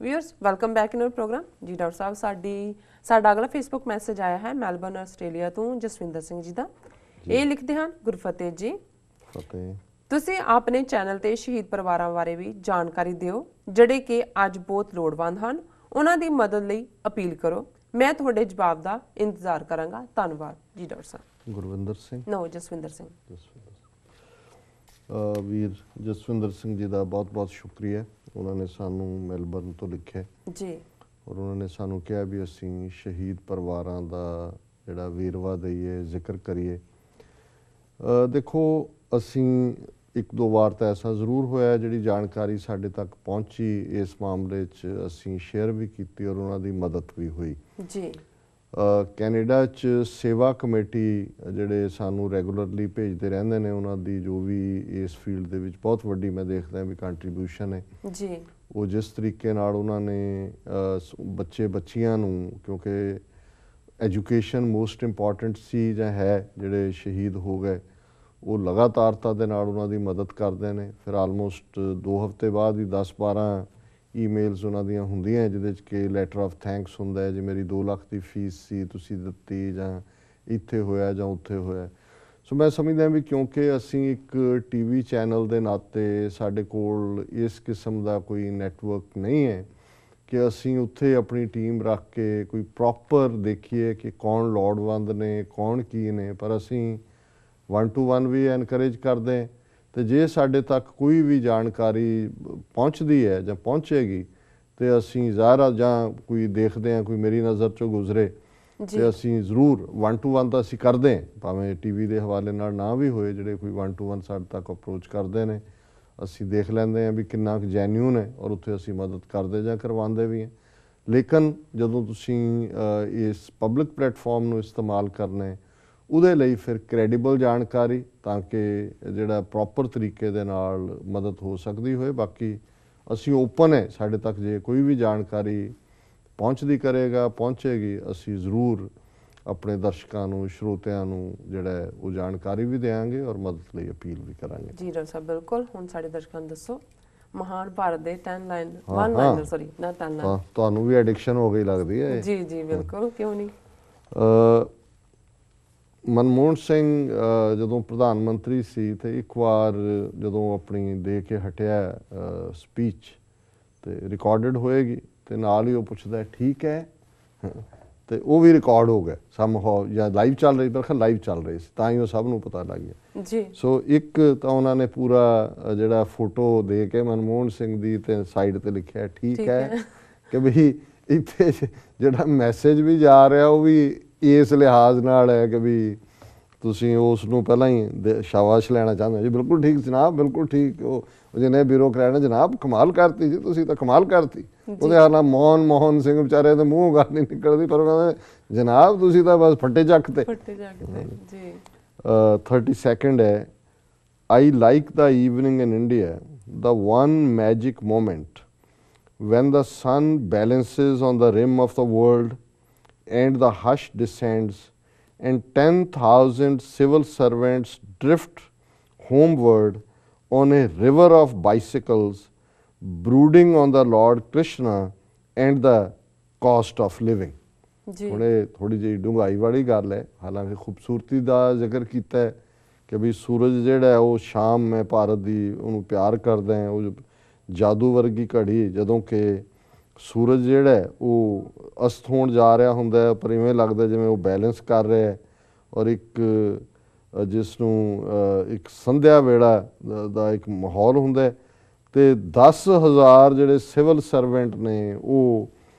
Viewers welcome back in our programme जी। Doctor साहब साਡਾ अगला फेसबुक मैसेज आया है मैलबर्न ਆਸਟ੍ਰੇਲੀਆ ਤੋਂ ਜਸਵਿੰਦਰ ਸਿੰਘ ਜੀ ਦਾ। ਇਹ ਲਿਖਦੇ ਹਨ ਗੁਰਫਤਿਹ ਜੀ, ਤੁਸੀਂ ਆਪਣੇ ਚੈਨਲ ਤੇ ਸ਼ਹੀਦ ਪਰਿਵਾਰਾਂ ਬਾਰੇ ਵੀ ਜਾਣਕਾਰੀ ਦਿਓ ਜਿਹੜੇ ਕਿ ਅੱਜ ਬਹੁਤ ਲੋੜਵੰਦ ਹਨ। ਉਹਨਾਂ ਦੀ ਮਦਦ ਲਈ ਅਪੀਲ ਕਰੋ। ਮੈਂ ਤੁਹਾਡੇ ਜਵਾਬ ਦਾ ਇੰਤਜ਼ਾਰ ਕਰਾਂਗਾ। ਧੰਨਵਾਦ ਜੀ ਡਾਕਟਰ ਸਾਹਿਬ। ਗੁਰਵਿੰਦਰ ਸਿੰਘ ਨੋ ਜਸਵਿੰਦਰ ਸਿੰਘ। ਵੀਰ ਜਸਵਿੰਦਰ ਸਿੰਘ ਜੀ ਦਾ ਬਹੁਤ-ਬਹੁਤ ਸ਼ੁਕਰੀਆ। ਉਹਨਾਂ ਨੇ ਸਾਨੂੰ ਮੈਲਬਰਨ ਤੋਂ ਲਿਖਿਆ ਜੀ ਔਰ ਉਹਨਾਂ ਨੇ ਸਾਨੂੰ ਕਿਹਾ ਵੀ ਅਸੀਂ ਸ਼ਹੀਦ ਪਰਿਵਾਰਾਂ ਦਾ ਜਿਹੜਾ ਵੇਰਵਾ ਦਈਏ, ਜ਼ਿਕਰ ਕਰੀਏ। ਦੇਖੋ ਅਸੀਂ ਇੱਕ ਦੋ ਵਾਰ ਤਾਂ ਐਸਾ ਜ਼ਰੂਰ ਹੋਇਆ ਜਿਹੜੀ ਜਾਣਕਾਰੀ ਸਾਡੇ ਤੱਕ ਪਹੁੰਚੀ ਇਸ ਮਾਮਲੇ 'ਚ ਅਸੀਂ ਸ਼ੇਅਰ ਵੀ ਕੀਤੀ ਔਰ ਉਹਨਾਂ ਦੀ ਮਦਦ ਵੀ ਹੋਈ ਜੀ। ਕੈਨੇਡਾ 'ਚ ਸੇਵਾ ਕਮੇਟੀ ਜਿਹੜੇ ਸਾਨੂੰ ਰੈਗੂਲਰਲੀ ਭੇਜਦੇ ਰਹਿੰਦੇ ਨੇ, ਉਹਨਾਂ ਦੀ ਜੋ ਵੀ ਇਸ ਫੀਲਡ ਦੇ ਵਿੱਚ ਬਹੁਤ ਵੱਡੀ ਮੈਂ ਦੇਖਦਾ ਵੀ ਕੰਟਰੀਬਿਊਸ਼ਨ ਹੈ ਜੀ। ਉਹ ਜਿਸ ਤਰੀਕੇ ਨਾਲ ਉਹਨਾਂ ਨੇ ਬੱਚਿਆਂ ਨੂੰ, ਕਿਉਂਕਿ ਐਜੂਕੇਸ਼ਨ ਮੋਸਟ ਇੰਪੋਰਟੈਂਟ ਸੀ ਜਾਂ ਹੈ, ਜਿਹੜੇ ਸ਼ਹੀਦ ਹੋ ਗਏ ਉਹ ਲਗਾਤਾਰਤਾ ਦੇ ਨਾਲ ਉਹਨਾਂ ਦੀ ਮਦਦ ਕਰਦੇ ਨੇ। ਫਿਰ ਆਲਮੋਸਟ 2 ਹਫ਼ਤੇ ਬਾਅਦ ਹੀ 10-12 ਈਮੇਲਸ ਉਹਨਾਂ ਦੀਆਂ ਹੁੰਦੀਆਂ ਜਿਹਦੇ 'ਚ ਕਿ ਲੈਟਰ ਆਫ ਥੈਂਕਸ ਹੁੰਦਾ ਹੈ, ਜੇ ਮੇਰੀ 2 ਲੱਖ ਦੀ ਫੀਸ ਸੀ ਤੁਸੀਂ ਦਿੱਤੀ, ਜਾਂ ਇੱਥੇ ਹੋਇਆ ਜਾਂ ਉੱਥੇ ਹੋਇਆ। ਸੋ ਮੈਂ ਸਮਝਦਾ ਵੀ ਕਿਉਂਕਿ ਅਸੀਂ ਇੱਕ TV ਚੈਨਲ ਦੇ ਨਾਤੇ ਸਾਡੇ ਕੋਲ ਇਸ ਕਿਸਮ ਦਾ ਕੋਈ ਨੈਟਵਰਕ ਨਹੀਂ ਹੈ ਕਿ ਅਸੀਂ ਉੱਥੇ ਆਪਣੀ ਟੀਮ ਰੱਖ ਕੇ ਕੋਈ ਪ੍ਰੋਪਰ ਦੇਖੀਏ ਕਿ ਕੌਣ ਲੋੜਵੰਦ ਨੇ, ਕੌਣ ਕੀ ਨੇ। ਪਰ ਅਸੀਂ 1 to 1 ਵੀ ਐਨਕਰੇਜ ਕਰਦੇ ਅਤੇ ਜੇ ਸਾਡੇ ਤੱਕ ਕੋਈ ਵੀ ਜਾਣਕਾਰੀ ਪਹੁੰਚਦੀ ਹੈ ਜਾਂ ਪਹੁੰਚੇਗੀ ਅਤੇ ਅਸੀਂ ਜ਼ਾਹਰ ਜਾਂ ਕੋਈ ਦੇਖਦੇ ਹਾਂ ਕੋਈ ਮੇਰੀ ਨਜ਼ਰ 'ਚੋਂ ਗੁਜ਼ਰੇ ਅਤੇ ਅਸੀਂ ਜ਼ਰੂਰ 1 to 1 ਤਾਂ ਅਸੀਂ ਕਰਦੇ ਹਾਂ, ਭਾਵੇਂ TV ਦੇ ਹਵਾਲੇ ਨਾਲ ਨਾ ਵੀ ਹੋਏ। ਜਿਹੜੇ ਕੋਈ 1 to 1 ਸਾਡੇ ਤੱਕ ਅਪਰੋਚ ਕਰਦੇ ਨੇ ਅਸੀਂ ਦੇਖ ਲੈਂਦੇ ਹਾਂ ਵੀ ਕਿੰਨਾ ਕੁ ਜੈਨਿਊਨ ਹੈ ਔਰ ਉੱਥੇ ਅਸੀਂ ਮਦਦ ਕਰਦੇ ਜਾਂ ਕਰਵਾਉਂਦੇ ਵੀ ਹਾਂ। ਲੇਕਿਨ ਜਦੋਂ ਤੁਸੀਂ ਇਸ ਪਬਲਿਕ ਪਲੇਟਫਾਰਮ ਨੂੰ ਇਸਤੇਮਾਲ ਕਰਨਾ ਉਹਦੇ ਲਈ ਫਿਰ ਕ੍ਰੈਡੀਬਲ ਜਾਣਕਾਰੀ, ਤਾਂ ਕਿ ਜਿਹੜਾ ਪ੍ਰੋਪਰ ਤਰੀਕੇ ਦੇ ਨਾਲ ਮਦਦ ਹੋ ਸਕਦੀ ਹੋਏ। ਬਾਕੀ ਅਸੀਂ ਓਪਨ ਹੈ, ਸਾਡੇ ਤੱਕ ਜੇ ਕੋਈ ਵੀ ਜਾਣਕਾਰੀ ਪਹੁੰਚੇਗੀ ਅਸੀਂ ਜ਼ਰੂਰ ਆਪਣੇ ਦਰਸ਼ਕਾਂ ਨੂੰ, ਸਰੋਤਿਆਂ ਨੂੰ ਜਿਹੜਾ ਉਹ ਜਾਣਕਾਰੀ ਵੀ ਦੇਵਾਂਗੇ ਔਰ ਮਦਦ ਲਈ ਅਪੀਲ ਵੀ ਕਰਾਂਗੇ। ਜੀ ਡਾਕਟਰ ਸਾਹਿਬ ਬਿਲਕੁਲ। ਹੁਣ ਸਾਡੇ ਦਰਸ਼ਕਾਂ ਨੂੰ ਦੱਸੋ ਮਹਾਨ ਭਾਰਤ ਦੇ 10 ਲਾਈਨਰ ਸੌਰੀ ਨਾ 10 ਲਾਈਨ ਤੁਹਾਨੂੰ ਵੀ ਐਡਿਕਸ਼ਨ ਹੋ ਗਈ ਲੱਗਦੀ ਹੈ। ਜੀ ਜੀ ਬਿਲਕੁਲ, ਕਿਉਂ ਨਹੀਂ। ਮਨਮੋਹਨ ਸਿੰਘ ਜਦੋਂ ਪ੍ਰਧਾਨ ਮੰਤਰੀ ਸੀ ਤੇ ਇੱਕ ਵਾਰ ਜਦੋਂ ਆਪਣੀ ਦੇ ਕੇ ਹਟਿਆ ਸਪੀਚ ਤੇ ਰਿਕਾਰਡਡ ਹੋਏਗੀ ਤੇ ਨਾਲ ਹੀ ਉਹ ਪੁੱਛਦਾ ਠੀਕ ਹੈ, ਤੇ ਉਹ ਵੀ ਰਿਕਾਰਡ ਹੋ ਗਿਆ ਸਮਹਾਉ, ਜਾਂ ਲਾਈਵ ਚੱਲ ਰਹੀ, ਬਲਕਿ ਲਾਈਵ ਚੱਲ ਰਹੀ ਸੀ ਤਾਂ ਹੀ ਉਹ ਸਭ ਨੂੰ ਪਤਾ ਲੱਗ ਗਿਆ ਜੀ। ਸੋ ਇੱਕ ਤਾਂ ਉਹਨਾਂ ਨੇ ਪੂਰਾ ਜਿਹੜਾ ਫੋਟੋ ਦੇ ਕੇ ਮਨਮੋਹਨ ਸਿੰਘ ਦੀ ਤੇ ਸਾਈਡ ਤੇ ਲਿਖਿਆ ਠੀਕ ਹੈ ਕਿ ਵੀ ਇੱਥੇ ਜਿਹੜਾ ਮੈਸੇਜ ਵੀ ਜਾ ਰਿਹਾ ਉਹ ਵੀ ਇਸ ਲਿਹਾਜ਼ ਨਾਲ ਹੈ ਕਿ ਵੀ ਤੁਸੀਂ ਉਸ ਨੂੰ ਪਹਿਲਾਂ ਹੀ ਸ਼ਾਬਾਸ਼ ਲੈਣਾ ਚਾਹੁੰਦੇ ਜੀ। ਬਿਲਕੁਲ ਠੀਕ ਜਨਾਬ, ਬਿਲਕੁਲ ਠੀਕ। ਉਹ ਜਿਹਨੇ ਬਿਊਰੋਕਰੈਟ ਨੇ ਜਨਾਬ ਕਮਾਲ ਕਰਤੀ ਜੀ, ਤੁਸੀਂ ਤਾਂ ਕਮਾਲ ਕਰਤੀ। ਉਹਦੇ ਹਾਲ ਨਾਲ ਮੋਹਨ ਸਿੰਘ ਵਿਚਾਰੇ ਦੇ ਮੂੰਹ ਗੱਲ ਨਹੀਂ ਨਿਕਲਦੀ, ਪਰ ਉਹਨਾਂ ਨੇ ਜਨਾਬ ਤੁਸੀਂ ਤਾਂ ਬਸ ਫੱਟੇ ਚੱਕਤੇ। 32nd ਹੈ, I like the evening in India the one magic moment when the sun balances on the rim of the world and the hush descends and 10,000 civil servants drift homeward on a river of bicycles brooding on the Lord Krishna and the cost of living। ਥੋੜੀ ਜਿਹੀ ਡੂੰਘਾਈ ਵਾਲੀ ਗੱਲ ਹੈ, ਹਾਲਾਂਕਿ ਖੂਬਸੂਰਤੀ ਦਾ ਜ਼ਿਕਰ ਕੀਤਾ ਹੈ ਕਿ ਵੀ ਸੂਰਜ ਜਿਹੜਾ ਉਹ ਸ਼ਾਮ ਮੈਂ ਭਾਰਤ ਦੀ ਉਹਨੂੰ ਪਿਆਰ ਕਰਦਾ ਹੈ। ਉਹ ਜਾਦੂ ਵਰਗੀ ਘੜੀ ਜਦੋਂ ਕਿ ਸੂਰਜ ਜਿਹੜਾ ਉਹ ਅਸਤ ਹੋਣ ਜਾ ਰਿਹਾ ਹੁੰਦਾ, ਪਰ ਇਵੇਂ ਲੱਗਦਾ ਜਿਵੇਂ ਉਹ ਬੈਲੈਂਸ ਕਰ ਰਿਹਾ ਔਰ ਇੱਕ ਜਿਸ ਨੂੰ ਇੱਕ ਸੰਧਿਆ ਵੇਲਾ ਦਾ ਇੱਕ ਮਾਹੌਲ ਹੁੰਦਾ ਅਤੇ 10,000 ਜਿਹੜੇ ਸਿਵਲ ਸਰਵੈਂਟ ਨੇ ਉਹ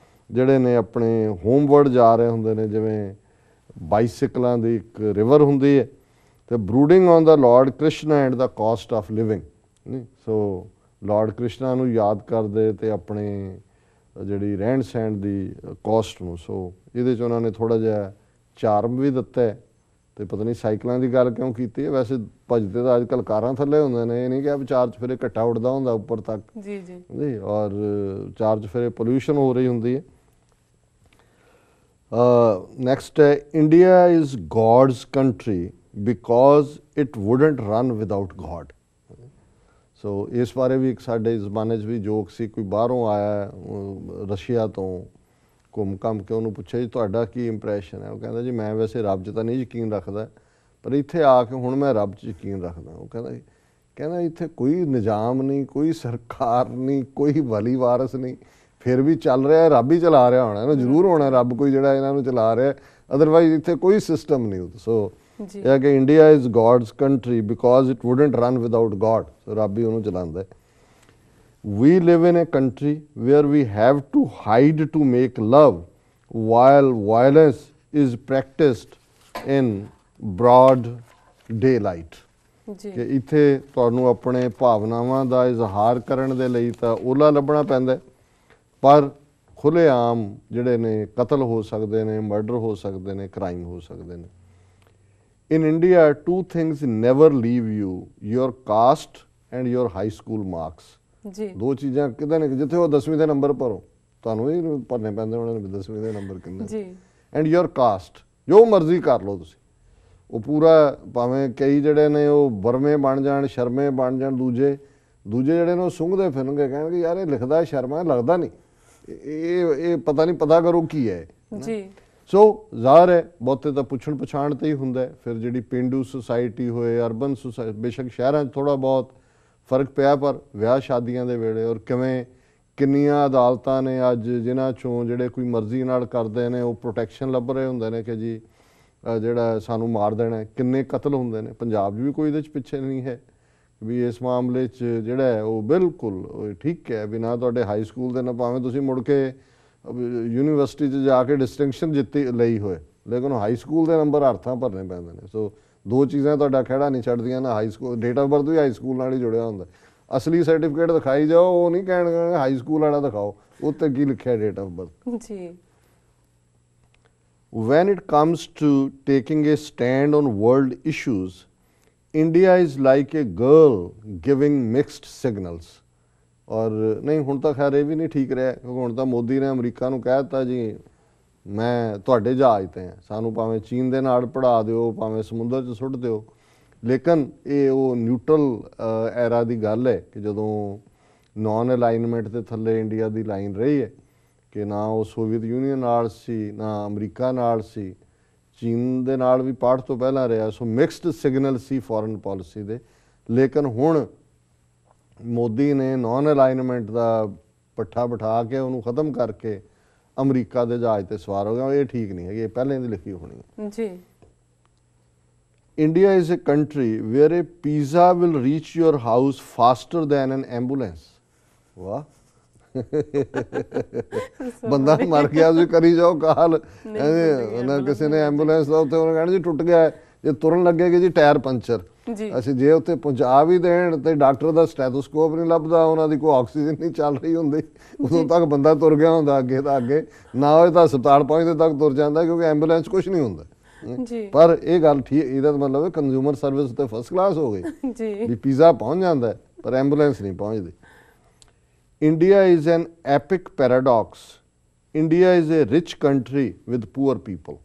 ਜਿਹੜੇ ਨੇ ਆਪਣੇ ਹੋਮਵਰਡ ਜਾ ਰਹੇ ਹੁੰਦੇ ਨੇ, ਜਿਵੇਂ ਬਾਈਸਿਕਲਾਂ ਦੀ ਇੱਕ ਰਿਵਰ ਹੁੰਦੀ ਹੈ ਅਤੇ brooding on the Lord Krishna and the cost of living. So Lord Krishna ਨੂੰ ਯਾਦ ਕਰਦੇ ਅਤੇ ਆਪਣੇ ਜਿਹੜੀ ਰਹਿਣ ਸਹਿਣ ਦੀ ਕੋਸਟ ਨੂੰ। ਸੋ ਇਹਦੇ 'ਚ ਉਹਨਾਂ ਨੇ ਥੋੜ੍ਹਾ ਜਿਹਾ ਚਾਰਮ ਵੀ ਦਿੱਤਾ ਅਤੇ ਪਤਾ ਨਹੀਂ ਸਾਈਕਲਾਂ ਦੀ ਗੱਲ ਕਿਉਂ ਕੀਤੀ ਹੈ। ਵੈਸੇ ਭੱਜਦੇ ਤਾਂ ਅੱਜ ਕੱਲ੍ਹ ਕਾਰਾਂ ਥੱਲੇ ਹੁੰਦੇ ਨੇ, ਇਹ ਨਹੀਂ ਕਿ ਵਿਚਾਰ 'ਚ ਫਿਰ ਇਹ ਘੱਟਾ ਉੱਡਦਾ ਹੁੰਦਾ ਉੱਪਰ ਤੱਕ ਜੀ ਔਰ ਚਾਰ 'ਚ ਫਿਰ ਪੋਲਿਊਸ਼ਨ ਹੋ ਰਹੀ ਹੁੰਦੀ ਹੈ। ਨੈਕਸਟ ਹੈ, India is God's country because it wouldn't run without God. So ਇਸ ਬਾਰੇ ਵੀ ਇੱਕ ਸਾਡੇ ਜ਼ਮਾਨੇ 'ਚ ਵੀ ਜੋਕ ਸੀ, ਕੋਈ ਬਾਹਰੋਂ ਆਇਆ ਰਸ਼ੀਆ ਤੋਂ ਘੁੰਮ ਘੰਮ ਕੇ, ਉਹਨੂੰ ਪੁੱਛਿਆ ਜੀ ਤੁਹਾਡਾ ਕੀ ਇੰਪ੍ਰੈਸ਼ਨ ਹੈ? ਉਹ ਕਹਿੰਦਾ ਜੀ ਮੈਂ ਵੈਸੇ ਰੱਬ 'ਚ ਤਾਂ ਨਹੀਂ ਯਕੀਨ ਰੱਖਦਾ, ਪਰ ਇੱਥੇ ਆ ਕੇ ਹੁਣ ਮੈਂ ਰੱਬ 'ਚ ਯਕੀਨ ਰੱਖਦਾ। ਉਹ ਕਹਿੰਦਾ ਇੱਥੇ ਕੋਈ ਨਿਜ਼ਾਮ ਨਹੀਂ, ਕੋਈ ਸਰਕਾਰ ਨਹੀਂ, ਕੋਈ ਵਲੀ ਵਾਰਸ ਨਹੀਂ, ਫਿਰ ਵੀ ਚੱਲ ਰਿਹਾ, ਰੱਬ ਹੀ ਚਲਾ ਰਿਹਾ ਹੋਣਾ ਨਾ, ਜ਼ਰੂਰ ਹੋਣਾ ਰੱਬ ਕੋਈ ਜਿਹੜਾ ਇਹਨਾਂ ਨੂੰ ਚਲਾ ਰਿਹਾ, ਅਦਰਵਾਈਜ਼ ਇੱਥੇ ਕੋਈ ਸਿਸਟਮ ਨਹੀਂ। ਸੋ ਇਹ ਹੈ ਕਿ India is God's country because it wouldn't run without God, so ਰੱਬ ਹੀ ਉਹਨੂੰ ਚਲਾਉਂਦਾ ਹੈ। We live in a country where we have to hide to make love while violence is practiced in broad daylight. ਕਿ ਇੱਥੇ ਤੁਹਾਨੂੰ ਆਪਣੇ ਭਾਵਨਾਵਾਂ ਦਾ ਇਜ਼ਹਾਰ ਕਰਨ ਦੇ ਲਈ ਤਾਂ ਓਲਾ ਲੱਭਣਾ ਪੈਂਦਾ, ਪਰ ਖੁੱਲ੍ਹੇਆਮ ਜਿਹੜੇ ਨੇ ਕਤਲ ਹੋ ਸਕਦੇ ਨੇ, ਮਰਡਰ ਹੋ ਸਕਦੇ ਨੇ, ਕ੍ਰਾਈਮ ਹੋ ਸਕਦੇ ਨੇ। In India, two things never leave you, your caste and your high school marks. ਜੀ ਦੋ ਚੀਜ਼ਾਂ ਕਿਤੇ ਨਾ ਜਿੱਥੇ ਉਹ 10ਵੀਂ ਦੇ ਨੰਬਰ ਭਰੋ, ਤੁਹਾਨੂੰ ਵੀ ਭਰਨੇ ਪੈਂਦੇ ਉਹਨਾਂ ਨੇ 10ਵੀਂ ਦੇ ਨੰਬਰ ਕਿੰਨੇ ਜੀ, ਐਂਡ ਯੋਰ ਕਾਸਟ, ਜੋ ਮਰਜ਼ੀ ਕਰ ਲਓ ਤੁਸੀਂ, ਉਹ ਪੂਰਾ ਭਾਵੇਂ ਕਈ ਜਿਹੜੇ ਨੇ ਉਹ ਬਰਮੇ ਬਣ ਜਾਣ, ਸ਼ਰਮੇ ਬਣ ਜਾਣ, ਦੂਜੇ ਜਿਹੜੇ ਨੇ ਉਹ ਸੁੰਘਦੇ ਫਿਰਨਗੇ, ਕਹਿਣਗੇ ਯਾਰ ਇਹ ਲਿਖਦਾ ਸ਼ਰਮਾ ਲੱਗਦਾ ਨਹੀਂ, ਇਹ ਪਤਾ ਨਹੀਂ, ਪਤਾ ਕਰੋ ਕੀ ਹੈ ਜੀ। ਸੋ ਜ਼ਾਹਰ ਹੈ ਬਹੁਤੇ ਤਾਂ ਪੁੱਛਣ ਪਛਾਣ ਤੇ ਹੀ ਹੁੰਦਾ। ਫਿਰ ਜਿਹੜੀ ਪੇਂਡੂ ਸੁਸਾਇਟੀ ਹੋਏ, ਅਰਬਨ ਸੁਸਾਇਟੀ, ਬੇਸ਼ੱਕ ਸ਼ਹਿਰਾਂ 'ਚ ਥੋੜ੍ਹਾ ਬਹੁਤ ਫਰਕ ਪਿਆ, ਪਰ ਵਿਆਹ ਸ਼ਾਦੀਆਂ ਦੇ ਵੇਲੇ ਔਰ ਕਿੰਨੀਆਂ ਅਦਾਲਤਾਂ ਨੇ ਅੱਜ ਜਿਨ੍ਹਾਂ 'ਚੋਂ ਜਿਹੜੇ ਕੋਈ ਮਰਜ਼ੀ ਨਾਲ ਕਰਦੇ ਨੇ ਉਹ ਪ੍ਰੋਟੈਕਸ਼ਨ ਲੱਭ ਰਹੇ ਹੁੰਦੇ ਨੇ ਕਿ ਜੀ ਜਿਹੜਾ ਸਾਨੂੰ ਮਾਰ ਦੇਣਾ। ਕਿੰਨੇ ਕਤਲ ਹੁੰਦੇ ਨੇ, ਪੰਜਾਬ 'ਚ ਵੀ ਕੋਈ ਇਹਦੇ 'ਚ ਪਿੱਛੇ ਨਹੀਂ ਹੈ ਵੀ ਇਸ ਮਾਮਲੇ 'ਚ ਜਿਹੜਾ ਹੈ ਉਹ ਬਿਲਕੁਲ ਠੀਕ ਹੈ ਵੀ ਨਾ ਤੁਹਾਡੇ ਹਾਈ ਸਕੂਲ ਦੇ ਨਾ ਭਾਵੇਂ ਤੁਸੀਂ ਮੁੜ ਕੇ ਯੂਨੀਵਰਸਿਟੀ 'ਚ ਜਾ ਕੇ ਡਿਸਟਿੰਕਸ਼ਨ ਲਈ ਹੋਏ, ਲੇਕਿਨ ਹਾਈ ਸਕੂਲ ਦੇ ਨੰਬਰ ਹੱਥਾਂ ਭਰਨੇ ਪੈਂਦੇ ਨੇ। ਸੋ ਦੋ ਚੀਜ਼ਾਂ ਤੁਹਾਡਾ ਖਹਿੜਾ ਨਹੀਂ ਛੱਡਦੀਆਂ ਨਾ, high school date of birth ਵੀ ਹਾਈ ਸਕੂਲ ਨਾਲ ਹੀ ਜੁੜਿਆ ਹੁੰਦਾ, ਅਸਲੀ ਸਰਟੀਫਿਕੇਟ ਦਿਖਾਈ ਜਾਓ, ਉਹ ਨਹੀਂ ਕਹਿਣਗੇ ਹਾਈ ਸਕੂਲ ਵਾਲਾ ਦਿਖਾਓ ਉੱਤੇ ਕੀ ਲਿਖਿਆ ਡੇਟ ਆਫ ਬਰਥ ਜੀ। When it comes to taking a stand on world issues, India is like a girl giving mixed signals. ਔਰ ਨਹੀਂ ਹੁਣ ਤਾਂ ਖੈਰ ਇਹ ਵੀ ਨਹੀਂ ਠੀਕ ਰਿਹਾ, ਕਿਉਂਕਿ ਹੁਣ ਤਾਂ ਮੋਦੀ ਨੇ ਅਮਰੀਕਾ ਨੂੰ ਕਹਿ ਦਿੱਤਾ ਜੀ ਮੈਂ ਤੁਹਾਡੇ ਜਹਾਜ਼ 'ਤੇ ਹਾਂ, ਸਾਨੂੰ ਭਾਵੇਂ ਚੀਨ ਦੇ ਨਾਲ ਪੜਾ ਦਿਓ, ਭਾਵੇਂ ਸਮੁੰਦਰ 'ਚ ਸੁੱਟ ਦਿਓ, ਲੇਕਿਨ ਇਹ ਉਹ ਨਿਊਟਰਲ ਐਰਾ ਦੀ ਗੱਲ ਹੈ ਕਿ ਜਦੋਂ ਨੌਨ ਅਲਾਈਨਮੈਂਟ ਦੇ ਥੱਲੇ ਇੰਡੀਆ ਦੀ ਲਾਈਨ ਰਹੀ ਹੈ ਕਿ ਨਾ ਉਹ ਸੋਵੀਅਤ ਯੂਨੀਅਨ ਨਾਲ ਸੀ, ਨਾ ਅਮਰੀਕਾ ਨਾਲ ਸੀ, ਚੀਨ ਦੇ ਨਾਲ ਵੀ ਪਾਠ ਤੋਂ ਪਹਿਲਾਂ ਰਿਹਾ। ਸੋ ਮਿਕਸਡ ਸਿਗਨਲ ਸੀ ਫੋਰਨ ਪਾਲਿਸੀ ਦੇ, ਲੇਕਿਨ ਹੁਣ ਮੋਦੀ ਨੇ ਨੌਨ ਅਲਾਈਨਮੈਂਟ ਦਾ ਪੱਠਾ ਬਿਠਾ ਕੇ ਉਹਨੂੰ ਖਤਮ ਕਰਕੇ ਅਮਰੀਕਾ ਦੇ ਜਹਾਜ਼ ਤੇ ਸਵਾਰ ਹੋ ਗਿਆ। ਇਹ ਠੀਕ ਨਹੀਂ ਹੈਗੀ, ਇਹ ਪਹਿਲਾਂ ਦੀ ਲਿਖੀ ਹੋਣੀ ਹੈ ਜੀ। India is a country where a pizza will reach your house faster than an ambulance. ਵਾਹ ਬੰਦਾ ਮਰ ਗਿਆ ਤੁਸੀਂ ਕਰੀ ਜਾਓ ਕਾਲ, ਉਹਨਾਂ ਕਿਸੇ ਨੇ ਐਂਬੂਲੈਂਸ ਦਾ ਉੱਥੇ ਉਹਨੇ ਕਹਿਣਾ ਜੀ ਟੁੱਟ ਗਿਆ, ਜੇ ਤੁਰਨ ਲੱਗੇਗੀ ਜੀ ਟਾਇਰ ਪੰਚਰ। ਅਸੀਂ ਜੇ ਉੱਥੇ ਪਹੁੰਚਾ ਵੀ ਦੇਣ ਤੇ ਡਾਕਟਰ ਦਾ ਸਟੈਥੋਸਕੋਪ ਨਹੀਂ ਲੱਭਦਾ, ਉਹਨਾਂ ਦੀ ਕੋਈ ਆਕਸੀਜਨ ਨਹੀਂ ਚੱਲ ਰਹੀ ਹੁੰਦੀ, ਉਦੋਂ ਤੱਕ ਬੰਦਾ ਤੁਰ ਗਿਆ ਹੁੰਦਾ ਅੱਗੇ ਤਾਂ ਅੱਗੇ, ਨਾ ਹੋਏ ਤਾਂ ਹਸਪਤਾਲ ਪਹੁੰਚਦੇ ਤੱਕ ਤੁਰ ਜਾਂਦਾ, ਕਿਉਂਕਿ ਐਂਬੂਲੈਂਸ ਕੁਛ ਨਹੀਂ ਹੁੰਦਾ। ਪਰ ਇਹ ਗੱਲ ਠੀਕ, ਇਹਦਾ ਮਤਲਬ ਹੈ ਕੰਜ਼ਿਊਮਰ ਸਰਵਿਸ ਤੇ ਫਸਟ ਕਲਾਸ ਹੋ ਗਈ ਵੀ ਪੀਜ਼ਾ ਪਹੁੰਚ ਜਾਂਦਾ ਪਰ ਐਂਬੂਲੈਂਸ ਨਹੀਂ ਪਹੁੰਚਦੀ। India is an epic paradox. India is a rich country with poor people.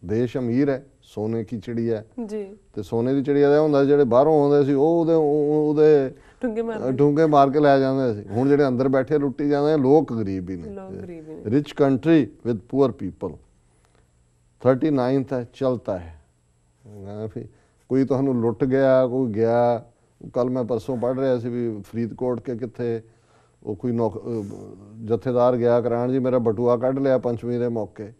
ਦੇਸ਼ ਅਮੀਰ ਹੈ, ਸੋਨੇ ਕੀ ਚਿੜੀਆ ਜੀ, ਤੇ ਸੋਨੇ ਦੀ ਚਿੜੀਆ ਦਾ ਹੁੰਦਾ ਜਿਹੜੇ ਬਾਹਰੋਂ ਆਉਂਦੇ ਸੀ ਉਹ ਉਹਦੇ ਠੁੰਗੇ ਮਾਰ ਕੇ ਲੈ ਜਾਂਦੇ ਸੀ, ਹੁਣ ਜਿਹੜੇ ਅੰਦਰ ਬੈਠੇ ਲੁੱਟੀ ਜਾਂਦੇ ਲੋਕ ਗਰੀਬ ਹੀ ਨੇ। Rich country with poor people. 39th ਹੈ ਚਲਤਾ ਹੈ, ਕੋਈ ਤੁਹਾਨੂੰ ਲੁੱਟ ਗਿਆ, ਕੋਈ ਗਿਆ। ਕੱਲ ਮੈਂ ਪਰਸੋਂ ਪੜ੍ਹ ਰਿਹਾ ਸੀ ਵੀ ਫਰੀਦਕੋਟ ਕੇ ਕਿੱਥੇ ਉਹ ਕੋਈ ਜਥੇਦਾਰ ਗਿਆ ਕਰਾਉਣ ਜੀ ਮੇਰਾ ਬਟੂਆ ਕੱਢ ਲਿਆ ਪੰਚਮੀ ਦੇ ਮੌਕੇ।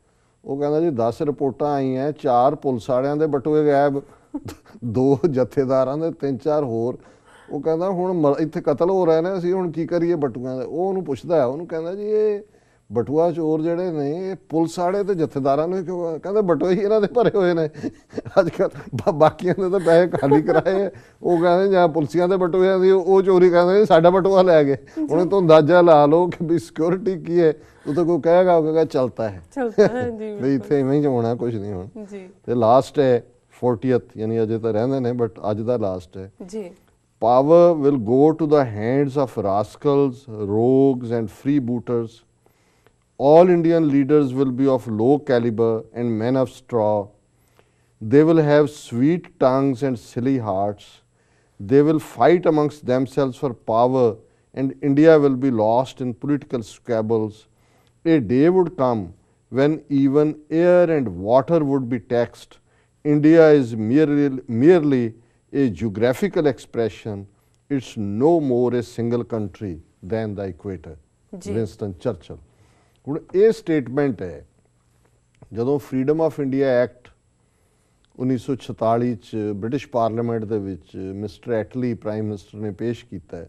ਉਹ ਕਹਿੰਦਾ ਜੀ 10 ਰਿਪੋਰਟਾਂ ਆਈਆਂ, 4 ਪੁਲਿਸ ਵਾਲਿਆਂ ਦੇ ਬਟੂਏ ਗਾਇਬ, 2 ਜਥੇਦਾਰਾਂ ਦੇ, 3-4 ਹੋਰ। ਉਹ ਕਹਿੰਦਾ ਹੁਣ ਇੱਥੇ ਕਤਲ ਹੋ ਰਹੇ ਨੇ, ਅਸੀਂ ਹੁਣ ਕੀ ਕਰੀਏ ਬਟੂਆਂ ਦੇ। ਉਹ ਉਹਨੂੰ ਪੁੱਛਦਾ ਹੈ, ਉਹਨੂੰ ਕਹਿੰਦਾ ਜੀ ਇਹ ਬਟੂਆ ਚੋਰ ਜਿਹੜੇ ਨੇ ਇਹ ਪੁਲਿਸ ਵਾਲੇ ਤੇ ਜਥੇਦਾਰਾਂ ਨੂੰ ਕਿਉਂ? ਕਹਿੰਦਾ ਬਟੂਏ ਹੀ ਇਹਨਾਂ ਦੇ ਭਰੇ ਹੋਏ ਨੇ ਅੱਜ ਕੱਲ੍ਹ, ਬਾਕੀਆਂ ਦੇ ਤਾਂ ਪੈਸੇ ਖਾਲੀ ਕਰਾਏ। ਉਹ ਕਹਿੰਦੇ ਜਾਂ ਪੁਲਿਸੀਆਂ ਦੇ ਬਟੂਏ ਦੀ ਉਹ ਚੋਰੀ ਕਰਦੇ ਸਾਡਾ ਬਟੂਆ ਲੈ ਗਏ। ਹੁਣ ਤੋਂ ਅੰਦਾਜ਼ਾ ਲਾ ਲਓ ਕਿ ਵੀ ਸਿਕਿਉਰਿਟੀ ਕੀ ਹੈ। ਉਹ ਤਾਂ ਕੋਈ ਕਹੇਗਾ ਉਹ ਕਹੇਗਾ ਚਲਤਾ ਹੈ ਵੀ ਇੱਥੇ ਇਵੇਂ ਹੀ ਹੋਣਾ, ਕੁਛ ਨਹੀਂ ਹੋਣਾ। ਤੇ ਲਾਸਟ ਹੈ 40th, ਯਾਨੀ ਅਜੇ ਤਾਂ ਰਹਿੰਦੇ ਨੇ ਬਟ ਅੱਜ ਦਾ ਲਾਸਟ ਹੈ ਜੀ। Power will go to the hands of rascals, rogues and freebooters. All Indian leaders will be of low caliber and men of straw. They will have sweet tongues and silly hearts. They will fight amongst themselves for power, and India will be lost in political squabbles. A day would come when even air and water would be taxed. India is merely a geographical expression. It's no more a single country than the equator. Winston Churchill. ਹੁਣ ਇਹ statement ਹੈ ਜਦੋਂ freedom of India act 1946 ਚ British parliament ਦੇ ਵਿੱਚ mister ਐਟਲੀ prime minister ਨੇ ਪੇਸ਼ ਕੀਤਾ ਹੈ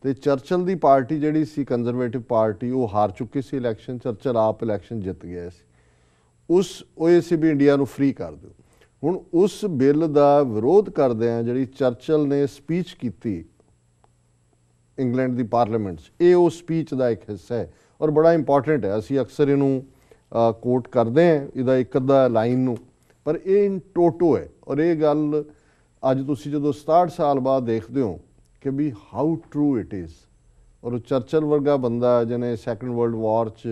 ਤੇ ਚਰਚਲ ਦੀ ਪਾਰਟੀ ਜਿਹੜੀ ਸੀ ਕੰਜ਼ਰਵੇਟਿਵ ਪਾਰਟੀ ਉਹ ਹਾਰ ਚੁੱਕੀ ਸੀ ਇਲੈਕਸ਼ਨ, ਚਰਚਲ ਆਪ ਇਲੈਕਸ਼ਨ ਜਿੱਤ ਗਿਆ ਸੀ। ਉਹ ਇਹ ਸੀ ਵੀ ਇੰਡੀਆ ਨੂੰ ਫ੍ਰੀ ਕਰ ਦਿਓ। ਹੁਣ ਉਸ ਬਿੱਲ ਦਾ ਵਿਰੋਧ ਕਰਦਿਆਂ ਜਿਹੜੀ ਚਰਚਲ ਨੇ ਸਪੀਚ ਕੀਤੀ ਇੰਗਲੈਂਡ ਦੀ ਪਾਰਲੀਮੈਂਟ 'ਚ, ਇਹ ਉਹ ਸਪੀਚ ਦਾ ਇੱਕ ਹਿੱਸਾ ਹੈ ਔਰ ਬੜਾ ਇੰਪੋਰਟੈਂਟ ਹੈ। ਅਸੀਂ ਅਕਸਰ ਇਹਨੂੰ ਕੋਟ ਕਰਦੇ ਹਾਂ ਇਹਦਾ ਇੱਕ ਅੱਧਾ ਲਾਈਨ ਨੂੰ, ਪਰ ਇਹ ਇਨ ਟੋਟੋ ਹੈ। ਔਰ ਇਹ ਗੱਲ ਅੱਜ ਤੁਸੀਂ ਜਦੋਂ 67 ਸਾਲ ਬਾਅਦ ਦੇਖਦੇ ਹੋ ਕਿ ਵੀ ਹਾਊ ਟਰੂ ਇਟ ਇਜ਼। ਔਰ ਚਰਚਲ ਵਰਗਾ ਬੰਦਾ ਜਿਹਨੇ ਸੈਕੰਡ ਵਰਲਡ ਵਾਰ 'ਚ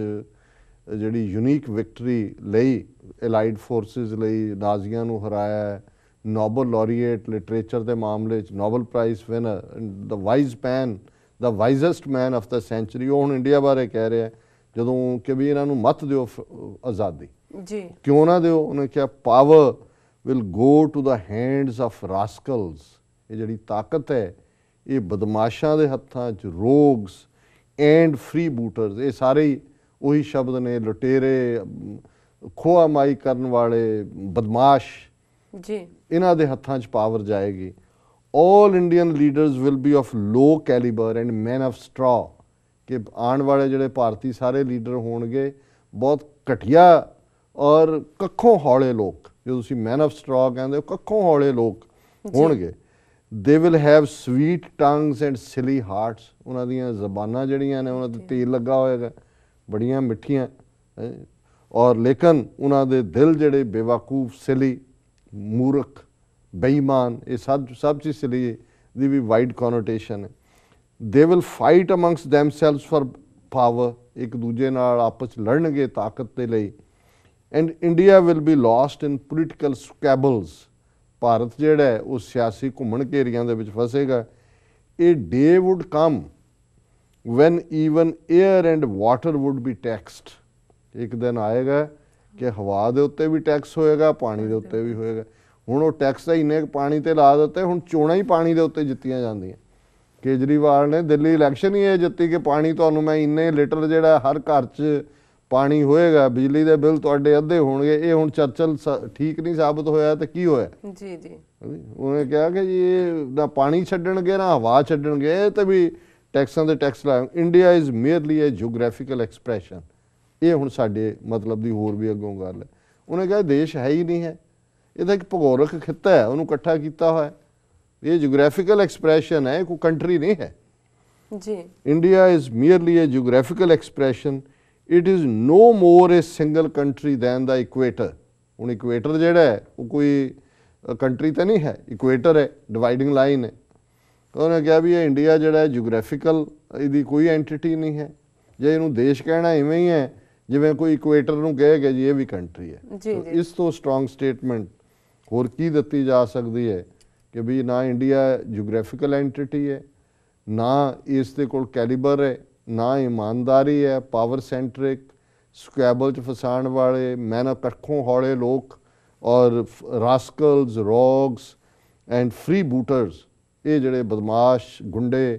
ਜਿਹੜੀ ਯੂਨੀਕ ਵਿਕਟਰੀ ਲਈ ਐਲਾਈਡ ਫੋਰਸਿਸ ਲਈ ਨਾਜ਼ੀਆਂ ਨੂੰ ਹਰਾਇਆ, ਨੋਬਲ ਲੌਰੀਏਟ ਲਿਟਰੇਚਰ ਦੇ ਮਾਮਲੇ 'ਚ Nobel prize winner, the wise man, the wisest man of the century, ਉਹ ਹੁਣ ਇੰਡੀਆ ਬਾਰੇ ਕਹਿ ਰਿਹਾ ਜਦੋਂ ਕਿ ਵੀ ਇਹਨਾਂ ਨੂੰ ਮਤ ਦਿਓ ਆਜ਼ਾਦੀ। ਜੀ ਕਿਉਂ ਨਾ ਦਿਓ? ਉਹਨੇ ਕਿਹਾ power will go to the hands of rascals. ਇਹ ਜਿਹੜੀ ਤਾਕਤ ਹੈ ਇਹ ਬਦਮਾਸ਼ਾਂ ਦੇ ਹੱਥਾਂ 'ਚ, ਰੋਗਸ ਐਂਡ ਫਰੀ ਬੂਟਰਸ, ਇਹ ਸਾਰੇ ਹੀ ਉਹੀ ਸ਼ਬਦ ਨੇ, ਲੁਟੇਰੇ, ਖੋਆ ਮਾਈ ਕਰਨ ਵਾਲੇ ਬਦਮਾਸ਼, ਜੀ ਇਹਨਾਂ ਦੇ ਹੱਥਾਂ 'ਚ ਪਾਵਰ ਜਾਏਗੀ। all Indian leaders will be of low caliber and men of straw, ਕਿ ਆਉਣ ਵਾਲੇ ਜਿਹੜੇ ਭਾਰਤੀ ਸਾਰੇ ਲੀਡਰ ਹੋਣਗੇ ਬਹੁਤ ਘਟੀਆ ਔਰ ਕੱਖੋਂ ਹੌਲੇ ਲੋਕ, ਜੋ ਤੁਸੀਂ ਮੈਨ ਆਫ ਸਟਰਾ ਕਹਿੰਦੇ ਹੋ, ਕੱਖੋਂ ਹੌਲੇ ਲੋਕ ਹੋਣਗੇ। They will have sweet tongues and silly hearts, ਉਹਨਾਂ ਦੀਆਂ ਜ਼ਬਾਨਾਂ ਜਿਹੜੀਆਂ ਨੇ ਉਹਨਾਂ 'ਤੇ ਤੇਲ ਲੱਗਾ ਹੋਏਗਾ, ਬੜੀਆਂ ਮਿੱਠੀਆਂ, ਔਰ ਲੇਕਿਨ ਉਹਨਾਂ ਦੇ ਦਿਲ ਜਿਹੜੇ ਬੇਵਕੂਫ, ਸਿਲੀ, ਮੂਰਖ, ਬੇਈਮਾਨ, ਇਹ ਸਭ ਚੀਜ਼ ਲਈ ਦੀ ਵੀ ਵਾਈਡ ਕੋਨੋਟੇਸ਼ਨ ਹੈ। They will fight amongst themselves for power, ਇੱਕ ਦੂਜੇ ਨਾਲ ਆਪਸ 'ਚ ਲੜਨਗੇ ਤਾਕਤ ਦੇ ਲਈ। And India will be lost in political squabbles, Bharat ਜਿਹੜਾ ਹੈ ਉਹ ਸਿਆਸੀ ਘੁੰਮਣ ਘੇਰੀਆਂ ਦੇ ਵਿੱਚ ਫਸੇਗਾ। ਇਹ day would come when even air and water would be taxed, ਇੱਕ ਦਿਨ ਆਏਗਾ ਕਿ ਹਵਾ ਦੇ ਉੱਤੇ ਵੀ ਟੈਕਸ ਹੋਏਗਾ, ਪਾਣੀ ਦੇ ਉੱਤੇ ਵੀ ਹੋਏਗਾ। ਹੁਣ ਉਹ ਟੈਕਸ ਤਾਂ ਇੰਨੇ ਪਾਣੀ 'ਤੇ ਲਾ ਦਿੱਤੇ, ਹੁਣ ਚੋਣਾਂ ਹੀ ਪਾਣੀ ਦੇ ਉੱਤੇ ਜਿੱਤੀਆਂ ਜਾਂਦੀਆਂ। ਕੇਜਰੀਵਾਲ ਨੇ ਦਿੱਲੀ ਇਲੈਕਸ਼ਨ ਹੀ ਇਹ ਜਿੱਤੀ ਕਿ ਪਾਣੀ ਤੁਹਾਨੂੰ ਮੈਂ ਇੰਨੇ ਲੀਟਰ ਜਿਹੜਾ ਹਰ ਘਰ 'ਚ ਪਾਣੀ ਹੋਏਗਾ, ਬਿਜਲੀ ਦੇ ਬਿੱਲ ਤੁਹਾਡੇ ਅੱਧੇ ਹੋਣਗੇ। ਇਹ ਹੁਣ ਚਰਚਲ ਠੀਕ ਨਹੀਂ ਸਾਬਤ ਹੋਇਆ ਤਾਂ ਕੀ ਹੋਇਆ? ਜੀ ਜੀ ਉਹਨੇ ਕਿਹਾ ਕਿ ਇਹ ਨਾ ਪਾਣੀ ਛੱਡਣਗੇ ਨਾ ਹਵਾ ਛੱਡਣਗੇ, ਤੇ ਵੀ ਟੈਕਸਾਂ ਦੇ ਟੈਕਸ ਲਾਏ। India is ਮੇਅਰਲੀ A geographical expression, ਇਹ ਹੁਣ ਸਾਡੇ ਮਤਲਬ ਦੀ ਹੋਰ ਵੀ ਅੱਗੋਂ ਗੱਲ ਹੈ। ਉਹਨੇ ਕਿਹਾ ਦੇਸ਼ ਹੈ ਹੀ ਨਹੀਂ ਹੈ, ਇਹਦਾ ਇੱਕ ਭੂਗੋਲਿਕ ਖਿੱਤਾ ਹੈ, ਉਹਨੂੰ ਇਕੱਠਾ ਕੀਤਾ ਹੋਇਆ। ਇਹ ਜਿਓਗ੍ਰਾਫੀਕਲ ਐਕਸਪ੍ਰੈਸ਼ਨ ਹੈ, ਕੋਈ ਕੰਟਰੀ ਨਹੀਂ ਹੈ। ਜੀ India is merely a geographical expression, it is no more a single country than the equator. ਹੁਣ ਇਕੁਏਟਰ ਜਿਹੜਾ ਹੈ ਉਹ ਕੋਈ ਕੰਟਰੀ ਤਾਂ ਨਹੀਂ ਹੈ, ਇਕੁਏਟਰ ਹੈ, ਡਿਵਾਈਡਿੰਗ ਲਾਈਨ ਹੈ। ਉਹਨੇ ਕਿਹਾ ਵੀ ਇਹ ਇੰਡੀਆ ਜਿਹੜਾ ਹੈ ਜਿਓਗ੍ਰਾਫੀਕਲ, ਇਹਦੀ ਕੋਈ ਐਂਟੀਟੀ ਨਹੀਂ ਹੈ। ਜੇ ਇਹਨੂੰ ਦੇਸ਼ ਕਹਿਣਾ ਇਵੇਂ ਹੀ ਹੈ ਜਿਵੇਂ ਕੋਈ ਇਕੁਏਟਰ ਨੂੰ ਕਹੇਗਾ ਜੀ ਇਹ ਵੀ ਕੰਟਰੀ ਹੈ। ਇਸ ਤੋਂ ਸਟਰੋਂਗ ਸਟੇਟਮੈਂਟ ਹੋਰ ਕੀ ਦਿੱਤੀ ਜਾ ਸਕਦੀ ਹੈ ਕਿ ਵੀ ਨਾ ਇੰਡੀਆ ਜਿਓਗ੍ਰਾਫੀਕਲ ਐਂਟੀਟੀ ਹੈ, ਨਾ ਇਸ ਦੇ ਕੋਲ ਕੈਲੀਬਰ ਹੈ, ਨਾ ਇਮਾਨਦਾਰੀ ਹੈ, ਪਾਵਰ ਸੈਂਟਰਿਕ, ਸਕੈਬਲ 'ਚ ਫਸਾਉਣ ਵਾਲੇ, ਮੈਨ ਕੱਖੋਂ ਹੌਲੇ ਲੋਕ, ਔਰ ਰਾਸਕਲਸ, ਰੋਗਸ ਐਂਡ ਫਰੀ ਬੂਟਰਸ, ਇਹ ਜਿਹੜੇ ਬਦਮਾਸ਼, ਗੁੰਡੇ,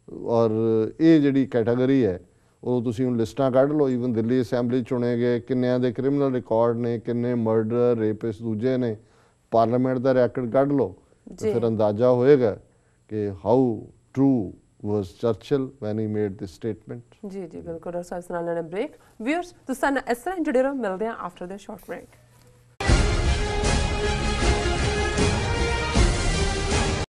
ਔਰ ਇਹ ਜਿਹੜੀ ਕੈਟਾਗਰੀ ਹੈ ਉਹ ਤੁਸੀਂ ਹੁਣ ਲਿਸਟਾਂ ਕੱਢ ਲਓ। ਈਵਨ ਦਿੱਲੀ ਅਸੈਂਬਲੀ ਚੁਣੇ ਗਏ, ਕਿੰਨਿਆਂ ਦੇ ਕ੍ਰਿਮੀਨਲ ਰਿਕਾਰਡ ਨੇ, ਕਿੰਨੇ ਮਰਡਰ, ਰੇਪਿਸ ਦੂਜੇ ਨੇ, ਪਾਰਲੀਮੈਂਟ ਦਾ ਰੈਕਡ ਕੱਢ ਲਓ, ਤੇ ਫਿਰ ਅੰਦਾਜ਼ਾ ਹੋਏਗਾ ਕਿ how true was Churchill when he made this statement. ਜੀ ਜੀ ਬਿਲਕੁਲ। ਡਾਕਟਰ ਸਾਹਿਬ ਸੁਣਾ ਲੈਣਾ ਬ੍ਰੇਕ। ਵਿਊਅਰਸ ਤੁਸੀਂ ਸਾਨੂੰ ਇਸ ਤਰ੍ਹਾਂ ਜੁੜੇ ਰਹੋ, ਮਿਲਦੇ ਹਾਂ ਆਫਟਰ ਦ ਸ਼ਾਰਟ ਬ੍ਰੇਕ।